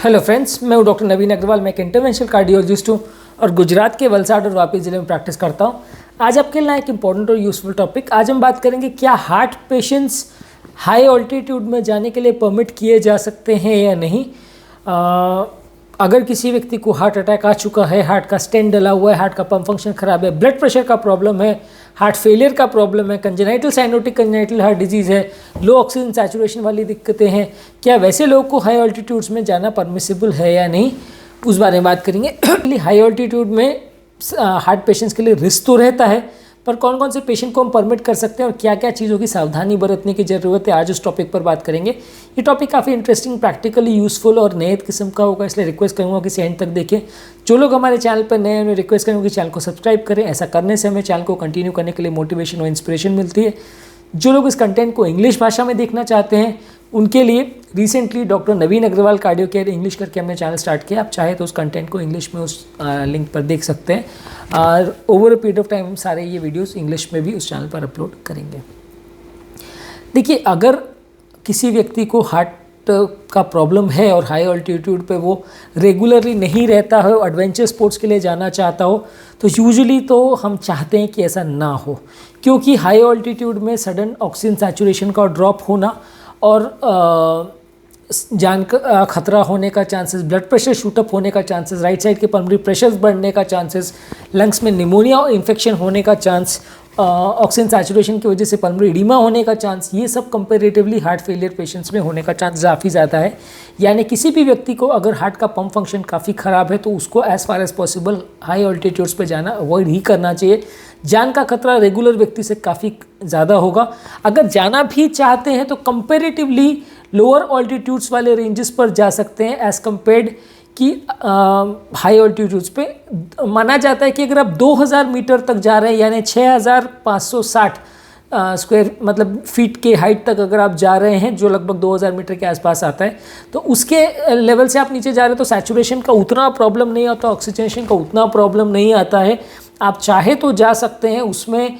Hello friends, मैं हूं doctor नवीन अग्रवाल। मैं एक इंटरवेंशनल कार्डियोलॉजिस्ट हूं और गुजरात के वलसाड और वापी ज़िले में प्रैक्टिस करता हूं। आज आपके लिए एक इंपॉर्टेंट और यूजफुल टॉपिक। आज हम बात करेंगे क्या हार्ट पेशेंट्स हाई ऑल्टीट्यूड में जाने के लिए परमिट किए जा सकते हैं या नहीं। अगर किसी व्यक्ति को हार्ट अटैक आ चुका है, हार्ट का स्टेंट डला हुआ है, हार्ट का पंप फंक्शन खराब है, ब्लड प्रेशर का प्रॉब्लम है, हार्ट फेलियर का प्रॉब्लम है, congenital cyanotic congenital heart disease है, लो ऑक्सीजन सैचुरेशन वाली दिक्कतें हैं, क्या वैसे लोगों को हाई ऑल्टीट्यूड्स में जाना परमिसिबल है या नहीं, उस बारे में बात करेंगे। हाई ऑल्टीट्यूड में हार्ट पेशेंट्स के लिए रिस्क तो रहता है, पर कौन कौन से पेशेंट को हम परमिट कर सकते हैं और क्या क्या चीज़ों की सावधानी बरतने की ज़रूरत है, आज उस टॉपिक पर बात करेंगे। ये टॉपिक काफ़ी इंटरेस्टिंग, प्रैक्टिकली यूजफुल और नए किस्म का होगा, इसलिए रिक्वेस्ट करूँगा कि एंड तक देखें। जो लोग हमारे चैनल पर नए हैं उन्हें रिक्वेस्ट करूँगा कि चैनल को सब्सक्राइब करें। ऐसा करने से हमें चैनल को कंटिन्यू करने के लिए मोटिवेशन और इंस्पिरेशन मिलती है। जो लोग इस कंटेंट को इंग्लिश भाषा में देखना चाहते हैं उनके लिए रिसेंटली डॉक्टर नवीन अग्रवाल कार्डियो केयर इंग्लिश करके हमने चैनल स्टार्ट किया। आप चाहे तो उस कंटेंट को इंग्लिश में उस लिंक पर देख सकते हैं और over a period of time हम सारे ये वीडियोस इंग्लिश में भी उस चैनल पर अपलोड करेंगे। देखिए, अगर किसी व्यक्ति को हार्ट का प्रॉब्लम है और हाई ऑल्टीट्यूड पे वो रेगुलरली नहीं रहता हो, एडवेंचर स्पोर्ट्स के लिए जाना चाहता हो, तो यूजुअली तो हम चाहते हैं कि ऐसा ना हो, क्योंकि हाई ऑल्टीट्यूड में सडन ऑक्सीजन सैचुरेशन का ड्रॉप होना और जान का खतरा होने का चांसेस, ब्लड प्रेशर शूटअप होने का चांसेस, राइट साइड के पल्मोनरी प्रेशर बढ़ने का चांसेस, लंग्स में निमोनिया और इन्फेक्शन होने का चांस, ऑक्सीजन सैचुरेशन की वजह से पल्मोनरी एडिमा होने का चांस, ये सब कंपैरेटिवली हार्ट फेलियर पेशेंट्स में होने का चांस काफ़ी ज़्यादा है। यानी किसी भी व्यक्ति को अगर हार्ट का पंप फंक्शन काफ़ी ख़राब है तो उसको as far as possible high altitudes पे जाना अवॉइड ही करना चाहिए। जान का खतरा रेगुलर व्यक्ति से काफ़ी ज़्यादा होगा। अगर जाना भी चाहते हैं तो कंपैरेटिवली लोअर ऑल्टीट्यूड्स वाले रेंजेस पर जा सकते हैं एज़ कम्पेयर्ड कि हाई ऑल्टीट्यूड्स पे। माना जाता है कि अगर आप 2000 मीटर तक जा रहे हैं, यानी 6560 स्क्वायर मतलब फीट के हाइट तक अगर आप जा रहे हैं, जो लगभग 2000 मीटर के आसपास आता है, तो उसके लेवल से आप नीचे जा रहे हैं तो सैचुरेशन का उतना प्रॉब्लम नहीं आता, ऑक्सीजनेशन का उतना प्रॉब्लम नहीं आता है। आप चाहे तो जा सकते हैं उसमें।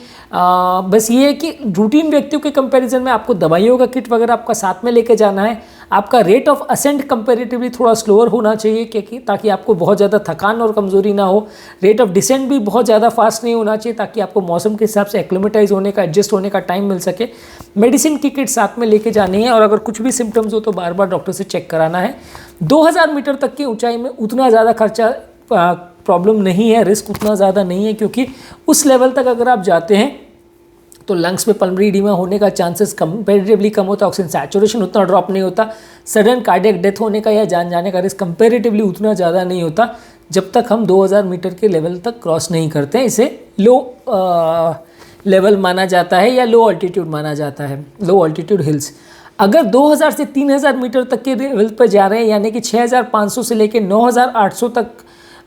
बस ये है कि रूटीन व्यक्तियों के कंपैरिजन में आपको दवाइयों का किट वगैरह आपका साथ में लेके जाना है। आपका रेट ऑफ असेंट कंपैरेटिवली थोड़ा स्लोअर होना चाहिए, क्योंकि ताकि आपको बहुत ज़्यादा थकान और कमज़ोरी ना हो। रेट ऑफ डिसेंट भी बहुत ज़्यादा फास्ट नहीं होना चाहिए, ताकि आपको मौसम के हिसाब से एक्लिमेटाइज होने का, एडजस्ट होने का टाइम मिल सके। मेडिसिन की किट साथ में लेके जानी है और अगर कुछ भी सिम्टम्स हो तो बार बार डॉक्टर से चेक कराना है। 2000 मीटर तक की ऊंचाई में उतना ज़्यादा खर्चा प्रॉब्लम नहीं है, रिस्क उतना ज़्यादा नहीं है, क्योंकि उस लेवल तक अगर आप जाते हैं तो लंग्स में पल्मोनरी एडिमा होने का चांसेस कंपैरेटिवली कम होता है, ऑक्सीजन सैचुरेशन उतना ड्रॉप नहीं होता, सडन कार्डियक डेथ होने का या जान जाने का रिस्क कंपैरेटिवली उतना ज़्यादा नहीं होता जब तक हम 2000 मीटर के लेवल तक क्रॉस नहीं करते हैं। इसे लो लेवल माना जाता है या लो ऑल्टीट्यूड माना जाता है, लो ऑल्टीट्यूड हिल्स। अगर 2000 से 3000 मीटर तक के लेवल पर जा रहे हैं, यानी कि 6500 से लेकर 9800 तक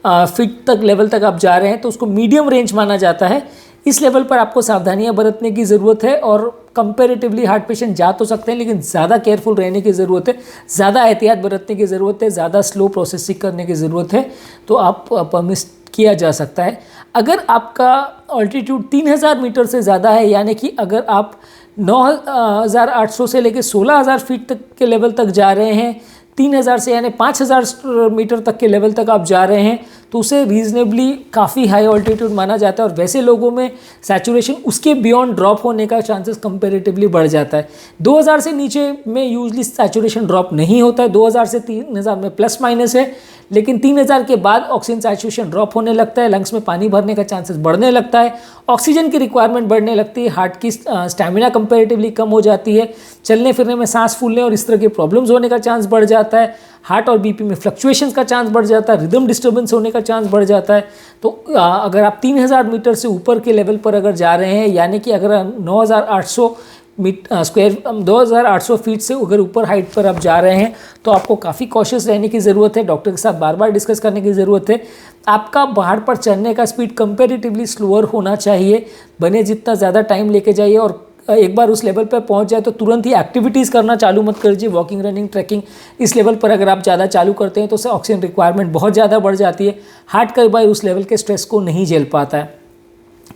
फीट तक लेवल तक आप जा रहे हैं, तो उसको मीडियम रेंज माना जाता है। इस लेवल पर आपको सावधानियां बरतने की ज़रूरत है और कंपैरेटिवली हार्ट पेशेंट जा तो सकते हैं, लेकिन ज़्यादा केयरफुल रहने की ज़रूरत है, ज़्यादा एहतियात बरतने की ज़रूरत है, ज़्यादा स्लो प्रोसेसिंग करने की ज़रूरत है, तो आप परमिट किया जा सकता है। अगर आपका ऑल्टीट्यूड 3000 मीटर से ज़्यादा है, यानी कि अगर आप 9800 से लेकर 16000 फीट तक के लेवल तक जा रहे हैं, 3000 से यानी 5000 मीटर तक के लेवल तक आप जा रहे हैं, तो उसे रीजनेबली काफ़ी हाई ऑल्टीट्यूड माना जाता है और वैसे लोगों में सैचुरेशन उसके बियॉन्ड ड्रॉप होने का चांसेस कंपैरेटिवली बढ़ जाता है। 2000 से नीचे में यूजली सैचुरेशन ड्रॉप नहीं होता है, 2000 से 3000 में प्लस माइनस है, लेकिन 3000 के बाद ऑक्सीजन सैचुरेशन ड्रॉप होने लगता है, लंग्स में पानी भरने का चांसेस बढ़ने लगता है, ऑक्सीजन की रिक्वायरमेंट बढ़ने लगती है, हार्ट की स्टैमिना कंपैरेटिवली कम हो जाती है, चलने फिरने में सांस फूलने और इस तरह के प्रॉब्लम्स होने का चांस बढ़ जाता है, हार्ट और बीपी में फ्लक्चुएशंस का चांस बढ़ जाता है, रिदम डिस्टर्बेंस होने का चांस बढ़ जाता है। तो अगर आप 3000 मीटर से ऊपर के लेवल पर अगर जा रहे हैं, यानी कि अगर 9800 2800 फीट से अगर ऊपर हाइट पर आप जा रहे हैं, तो आपको काफ़ी कॉशियस रहने की ज़रूरत है, डॉक्टर के साथ बार बार डिस्कस करने की ज़रूरत है। आपका पहाड़ पर चढ़ने का स्पीड कंपैरेटिवली स्लोअर होना चाहिए, बने जितना ज़्यादा टाइम लेके जाइए और एक बार उस लेवल पर पहुंच जाए तो तुरंत ही एक्टिविटीज़ करना चालू मत करिए, वॉकिंग, रनिंग, ट्रैकिंग। इस लेवल पर अगर आप ज़्यादा चालू करते हैं तो उससे ऑक्सीजन रिक्वायरमेंट बहुत ज़्यादा बढ़ जाती है, हार्ट कई बार उस लेवल के स्ट्रेस को नहीं झेल पाता है।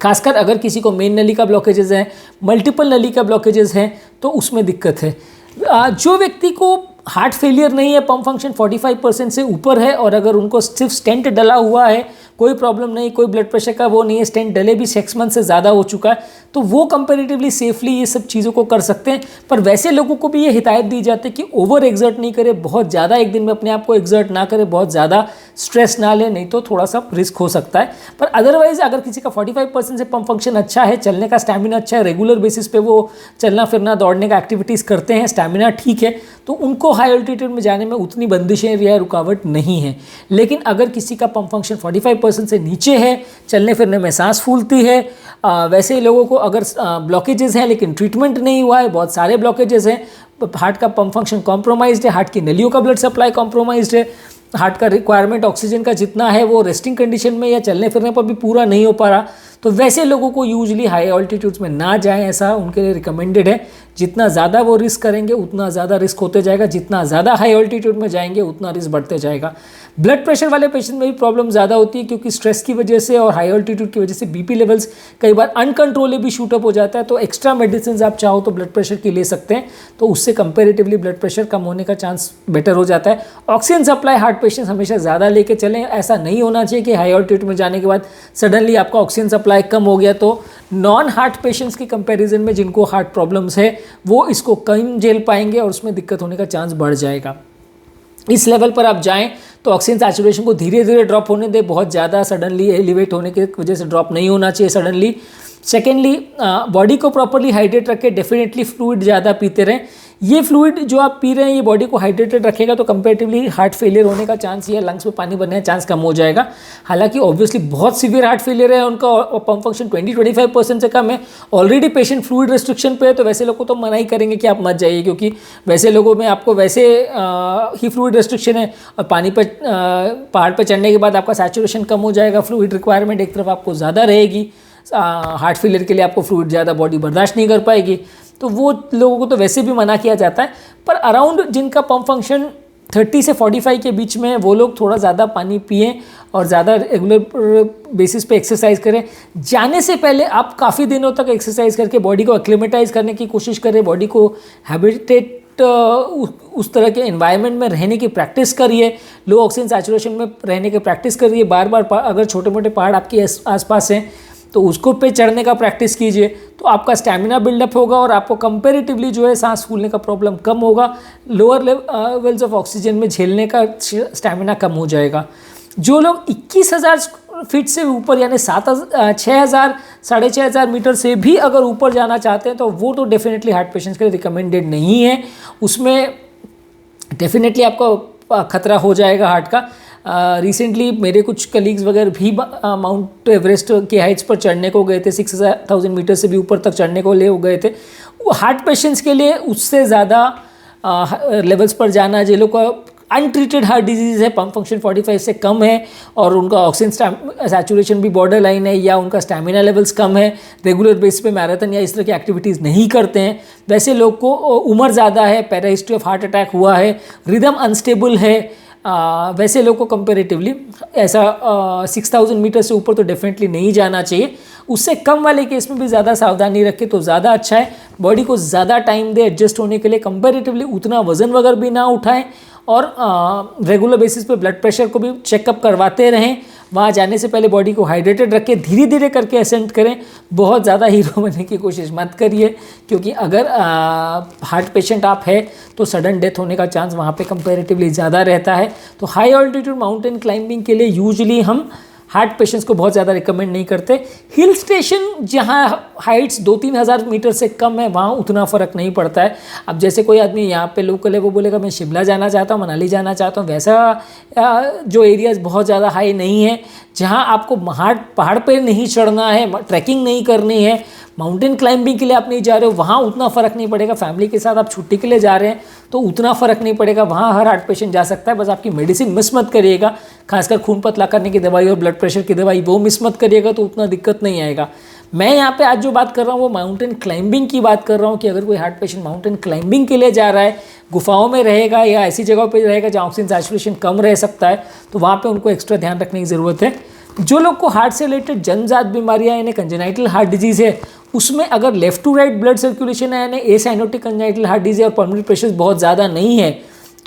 खासकर अगर किसी को मेन नली का ब्लॉकेजेस हैं, मल्टीपल नली का ब्लॉकेजेस हैं, तो उसमें दिक्कत है। जो व्यक्ति को हार्ट फेलियर नहीं है, पंप फंक्शन 45% से ऊपर है और अगर उनको सिर्फ स्टेंट डला हुआ है, कोई प्रॉब्लम नहीं, कोई ब्लड प्रेशर का वो नहीं है, स्टेंट डले भी 6 मंथ से ज़्यादा हो चुका है, तो वो कंपैरेटिवली सेफली ये सब चीज़ों को कर सकते हैं। पर वैसे लोगों को भी ये हिदायत दी जाती है कि ओवर एग्जर्ट नहीं करे, बहुत ज़्यादा एक दिन में अपने आप को एग्जर्ट ना करे, बहुत ज़्यादा स्ट्रेस ना ले, नहीं तो थोड़ा सा रिस्क हो सकता है। पर अदरवाइज अगर किसी का 45% से पंप फंक्शन अच्छा है, चलने का स्टैमिना अच्छा है, रेगुलर बेसिस पे वो चलना फिरना दौड़ने का एक्टिविटीज़ करते हैं, स्टैमिना ठीक है, तो उनको हाई अल्टीट्यूड में जाने में उतनी बंदिशें या रुकावट नहीं है। लेकिन अगर किसी का पंप फंक्शन 45% से नीचे है, चलने फिरने में सांस फूलती है, वैसे लोगों को अगर ब्लॉकेजेस हैं लेकिन ट्रीटमेंट नहीं हुआ है, बहुत सारे ब्लॉकेजेस हैं, हार्ट का पंप फंक्शन कॉम्प्रोमाइज्ड है, हार्ट की नलियों का ब्लड सप्लाई कॉम्प्रोमाइज्ड है, हार्ट का रिक्वायरमेंट ऑक्सीजन का जितना है वो रेस्टिंग कंडीशन में या चलने फिरने पर भी पूरा नहीं हो पा रहा, तो वैसे लोगों को यूजली हाई ऑल्टीट्यूड्स में ना जाएं, ऐसा उनके लिए रिकमेंडेड है। जितना ज़्यादा वो रिस्क करेंगे उतना ज़्यादा रिस्क होते जाएगा, जितना ज़्यादा हाई ऑल्टीट्यूड में जाएंगे उतना रिस्क बढ़ते जाएगा। ब्लड प्रेशर वाले पेशेंट में भी प्रॉब्लम ज़्यादा होती है क्योंकि स्ट्रेस की वजह से और हाई ऑल्टीट्यूड की वजह से बीपी लेवल्स कई बार अनकंट्रोलेबल शूटअप हो जाता है, तो एक्स्ट्रा मेडिसिन आप चाहो तो ब्लड प्रेशर की ले सकते हैं, तो उससे कंपेरेटिवली ब्लड प्रेशर कम होने का चांस बेटर हो जाता है। ऑक्सीजन सप्लाई हार्ट पेशेंट्स हमेशा ज़्यादा लेके चलें, ऐसा नहीं होना चाहिए कि हाई ऑल्टीट्यूड में जाने के बाद सडनली आपका ऑक्सीजन सप्लाई कम हो गया, तो नॉन हार्ट पेशेंट्स के कंपैरिजन में जिनको हार्ट प्रॉब्लम्स है वो इसको कम झेल पाएंगे और उसमें दिक्कत होने का चांस बढ़ जाएगा। इस लेवल पर आप जाएं तो ऑक्सीजन सैचुरेशन को धीरे धीरे ड्रॉप होने दें, बहुत ज़्यादा सडनली एलिवेट होने की वजह से ड्रॉप नहीं होना चाहिए सडनली। सेकेंडली, बॉडी को प्रॉपरली हाइड्रेट रखें, डेफिनेटली फ्लूइड ज़्यादा पीते रहें। ये फ्लूइड जो आप पी रहे हैं ये बॉडी को हाइड्रेटेड रखेगा तो कंपेरेटिवली हार्ट फेलियर होने का चांस या लंग्स में पानी बनने का चांस कम हो जाएगा। हालांकि ऑब्वियसली बहुत सीवियर हार्ट फेलियर है, उनका पंप फंक्शन 20-25% से कम है, ऑलरेडी पेशेंट फ्लूइड रिस्ट्रिक्शन पे है, तो वैसे लोगों को तो मना ही करेंगे कि आप मत जाइए, क्योंकि वैसे लोगों में आपको वैसे ही फ्लूइड रिस्ट्रिक्शन है और पानी पर पहाड़ पर चढ़ने के बाद आपका सैचुरेशन कम हो जाएगा, फ्लूइड रिक्वायरमेंट एक तरफ आपको ज़्यादा रहेगी, हार्ट फेलियर के लिए आपको फ्लूइड ज़्यादा बॉडी बर्दाश्त नहीं कर पाएगी, तो वो लोगों को तो वैसे भी मना किया जाता है। पर अराउंड जिनका पंप फंक्शन 30 से 45 के बीच में वो लोग थोड़ा ज़्यादा पानी पिएं और ज़्यादा रेगुलर बेसिस पे एक्सरसाइज करें। जाने से पहले आप काफ़ी दिनों तक एक्सरसाइज करके बॉडी को एक्लिमेटाइज करने की कोशिश करें, बॉडी को हैबिटेट उस तरह के एनवायरनमेंट में रहने की प्रैक्टिस करिए, लो ऑक्सीजन सैचुरेशन में रहने की प्रैक्टिस करिए, बार बार अगर छोटे मोटे पहाड़ आपके आसपास हैं तो उसको पे चढ़ने का प्रैक्टिस कीजिए, तो आपका स्टैमिना बिल्डअप होगा और आपको कंपैरेटिवली जो है सांस फूलने का प्रॉब्लम कम होगा, लोअर लेवल्स ऑफ ऑक्सीजन में झेलने का स्टैमिना कम हो जाएगा। जो लोग 21,000 फीट से ऊपर यानी 6,000 6,500 मीटर से भी अगर ऊपर जाना चाहते हैं तो वो तो डेफिनेटली हार्ट पेशेंट्स के लिए रिकमेंडेड नहीं है, उसमें डेफिनेटली आपका खतरा हो जाएगा हार्ट का। रिसेंटली मेरे कुछ कलीग्स वगैरह भी माउंट एवरेस्ट के हाइट्स पर चढ़ने को गए थे, 6,000 मीटर से भी ऊपर तक चढ़ने को ले गए थे। वो हार्ट पेशेंट्स के लिए उससे ज़्यादा लेवल्स पर जाना, जिन लोगों का अनट्रीटेड हार्ट डिजीज़ है, पंप फंक्शन 45 से कम है और उनका ऑक्सीजन सैचुरेशन भी बॉर्डर लाइन है या उनका स्टैमिना लेवल्स कम है, रेगुलर बेस पे मैराथन या इस तरह की एक्टिविटीज़ नहीं करते हैं, वैसे लोग को उम्र ज़्यादा है, पहले हिस्ट्री ऑफ हार्ट अटैक हुआ है, रिदम अनस्टेबल है, वैसे लोगों को कंपेरेटिवली ऐसा 6,000 मीटर से ऊपर तो डेफिनेटली नहीं जाना चाहिए। उससे कम वाले केस में भी ज़्यादा सावधानी रखें तो ज़्यादा अच्छा है, बॉडी को ज़्यादा टाइम दे एडजस्ट होने के लिए, कंपेरेटिवली उतना वजन वगैरह भी ना उठाएं और रेगुलर बेसिस पे ब्लड प्रेशर को भी चेकअप करवाते रहें। वहाँ जाने से पहले बॉडी को हाइड्रेटेड रखें, धीरे धीरे करके असेंट करें, बहुत ज़्यादा हीरो बनने की कोशिश मत करिए, क्योंकि अगर हार्ट पेशेंट आप है तो सडन डेथ होने का चांस वहाँ पे कंपैरेटिवली ज़्यादा रहता है। तो हाई ऑल्टीट्यूड माउंटेन क्लाइंबिंग के लिए यूजुअली हम हार्ट पेशेंट्स को बहुत ज़्यादा रिकमेंड नहीं करते। हिल स्टेशन जहाँ हाइट्स 2-3 हज़ार मीटर से कम है वहाँ उतना फ़र्क नहीं पड़ता है। अब जैसे कोई आदमी यहाँ पे लोकल है वो बोलेगा मैं शिमला जाना चाहता हूँ, मनाली जाना चाहता हूँ, वैसा जो एरियाज़ बहुत ज़्यादा हाई नहीं है, जहाँ आपको पहाड़ पे नहीं चढ़ना है, ट्रैकिंग नहीं करनी है, माउंटेन क्लाइंबिंग के लिए आप नहीं जा रहे हो, वहाँ उतना फ़र्क नहीं पड़ेगा। फैमिली के साथ आप छुट्टी के लिए जा रहे हैं तो उतना फ़र्क नहीं पड़ेगा, वहाँ हर हार्ट पेशेंट जा सकता है। बस आपकी मेडिसिन मिस मत करिएगा, खासकर खून पतला करने की दवाई और ब्लड प्रेशर की दवाई वो मिस मत करिएगा, तो उतना दिक्कत नहीं आएगा। मैं यहाँ पे आज जो बात कर रहा हूँ वो माउंटेन क्लाइंबिंग की बात कर रहा हूँ कि अगर कोई हार्ट पेशेंट माउंटेन क्लाइंबिंग के लिए जा रहा है, गुफाओं में रहेगा या ऐसी जगह पे रहेगा जहाँ ऑक्सीजन सैचुरेशन कम रह सकता है, तो वहाँ पे उनको एक्स्ट्रा ध्यान रखने की ज़रूरत है। जो लोग को हार्ट से रिलेटेड जन्मजात बीमारियाँ यानी कंजेनाइटल हार्ट डिजीज़ है, उसमें अगर left to right blood circulation है यानी एसाइनोटिक कंजेनाइटल हार्ट डिजीज़ और पल्मोनरी प्रेशर बहुत ज़्यादा नहीं है,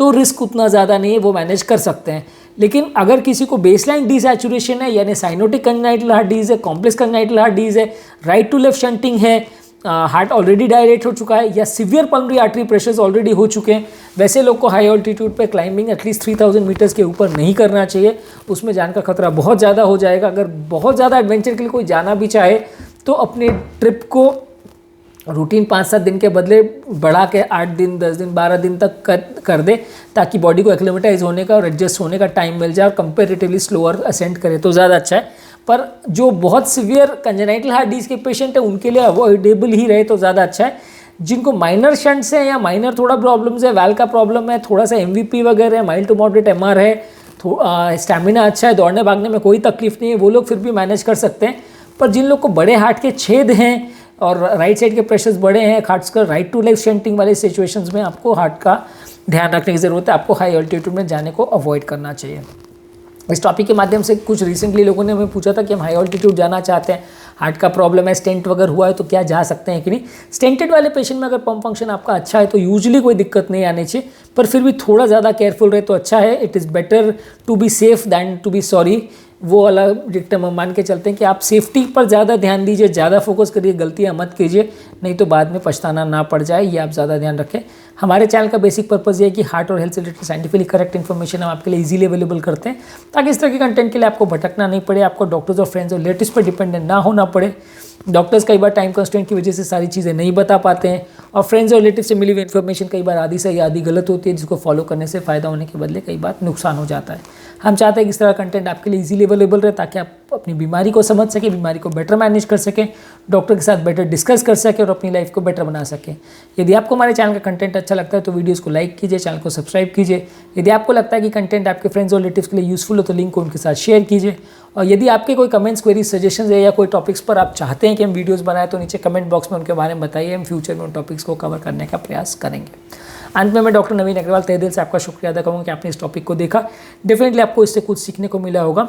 तो रिस्क उतना ज़्यादा नहीं है, वो मैनेज कर सकते हैं। लेकिन अगर किसी को बेसलाइन डिसैचुरेशन है, यानी साइनोटिक कंजेनाइटल हार्ट डिजीज है, कॉम्प्लेक्स कंजेनाइटल हार्ट डिजीज है, राइट टू लेफ्ट शंटिंग है, हार्ट ऑलरेडी डायलेट हो चुका है, या severe pulmonary artery pressures already हो चुके हैं, वैसे लोग को हाई ऑल्टीट्यूड पे क्लाइंबिंग एटलीस्ट 3000 मीटर्स के ऊपर नहीं करना चाहिए। उसमें जान का खतरा बहुत ज़्यादा हो जाएगा। अगर बहुत ज़्यादा एडवेंचर के लिए कोई जाना भी चाहे तो अपने ट्रिप को रूटीन 5-7 दिन के बदले बढ़ा के 8 दिन, 10 दिन, 12 दिन तक कर दे, ताकि बॉडी को एक्लेमेटाइज होने का और एडजस्ट होने का टाइम मिल जाए और कंपेरेटिवली स्लोअर असेंड करे तो ज़्यादा अच्छा है। पर जो बहुत सीवियर कंजेनाइटल हार्ट डिजीज के पेशेंट है उनके लिए अवॉइडेबल ही रहे तो ज़्यादा अच्छा है। जिनको माइनर शंट्स है या माइनर थोड़ा प्रॉब्लम्स है, वैल का प्रॉब्लम है, थोड़ा सा MVP वगैरह है, माइल्ड टू मॉडरेट MR है, स्टैमिना अच्छा है, दौड़ने भागने में कोई तकलीफ नहीं है, वो लोग फिर भी मैनेज कर सकते हैं। पर जिन लोग को बड़े हार्ट के छेद हैं और राइट साइड के प्रेशर्स बड़े हैं, खासकर राइट टू लेफ्ट शंटिंग वाले सिचुएशंस में आपको हार्ट का ध्यान रखने की ज़रूरत है। आपको हाई ऑल्टीट्यूड में जाने को अवॉइड करना चाहिए। इस टॉपिक के माध्यम से कुछ रिसेंटली लोगों ने हमें पूछा था कि हम हाई ऑल्टीट्यूड जाना चाहते हैं, हार्ट का प्रॉब्लम है, स्टेंट वगैरह हुआ है तो क्या जा सकते हैं कि नहीं। स्टेंटेड वाले पेशेंट में अगर पंप फंक्शन आपका अच्छा है तो यूजुअली कोई दिक्कत नहीं आनी चाहिए, पर फिर भी थोड़ा ज़्यादा केयरफुल रहे तो अच्छा है। It is better to be safe than to be sorry, वो वाला डिक्टम हम मान के चलते हैं कि आप सेफ्टी पर ज़्यादा ध्यान दीजिए, ज़्यादा फोकस करिए, गलतियाँ मत कीजिए, नहीं तो बाद में पछताना ना पड़ जाए। ये आप ज़्यादा ध्यान रखें। हमारे चैनल का बेसिक पर्पज़ ये है कि हार्ट और हेल्थ से रिलेटेड साइंटिफिकली करेक्ट इन्फॉर्मेशन हम आपके लिए इजीली अवेलेबल करते हैं, ताकि इस तरह के कंटेंट के लिए आपको भटकना नहीं पड़े, आपको डॉक्टर्स और फ्रेंड्स और रिलेटिव्स पर डिपेंडेंट ना होना पड़े। डॉक्टर्स कई बार टाइम कंस्ट्रेंट की वजह से सारी चीज़ें नहीं बता पाते हैं, और फ्रेंड्स और रिलेटिव से मिली हुई इन्फॉर्मेशन कई बार आधी सही आधी गलत होती है, जिसको फॉलो करने से फ़ायदा होने के बदले कई बार नुकसान हो जाता है। हम चाहते हैं कि इस तरह कंटेंट आपके लिए इजीली अवेलेबल रहे, ताकि आप अपनी बीमारी को समझ सकें, बीमारी को बेटर मैनेज कर सकें, डॉक्टर के साथ बेटर डिस्कस कर सकें और अपनी लाइफ को बेटर बना सकें। यदि आपको हमारे चैनल का कंटेंट अच्छा लगता है तो वीडियोज़ को लाइक कीजिए, चैनल को सब्सक्राइब कीजिए। यदि आपको लगता है कि कंटेंट आपके फ्रेंड्स और रिलेटिव्स के लिए यूजफुल हो तो लिंक को उनके साथ शेयर कीजिए। और यदि आपके कोई कमेंट्स, क्वेरी, सजेशंस है या कोई टॉपिक्स पर आप चाहते हैं कि हम वीडियोस बनाएं तो नीचे कमेंट बॉक्स में उनके बारे में बताइए। हम फ्यूचर में उन टॉपिक्स को कवर करने का प्रयास करेंगे। अंत में मैं डॉक्टर नवीन अग्रवाल तहे दिल से आपका शुक्रिया अदा करूँगा कि आपने इस टॉपिक को देखा। डेफिनेटली आपको इससे कुछ सीखने को मिला होगा।